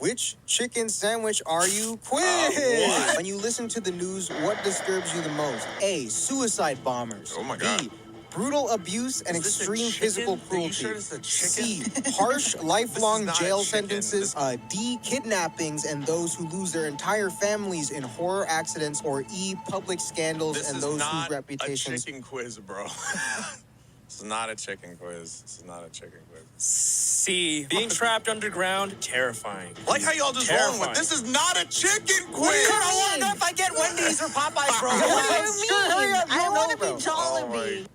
which chicken sandwich are you? Quiz! When you listen to the news, what disturbs you the most? A. Suicide bombers. Oh my God. B. Brutal abuse and Is this a extreme chicken? physical Are you cruelty. sure it's a C. chicken? Harsh, lifelong not a jail chicken. sentences. D. Kidnappings and those who lose their entire families in horror accidents. Or E. Public scandals This and is those not whose reputations. a chicken quiz, bro. This is not a chicken quiz. This is not a chicken quiz. C. Being trapped underground, terrifying. Like how y'all just rolling with this is not a chicken quiz. I want to know if I get Wendy's or Popeyes, bro. Hurry up, I want to bro. be Jollibee.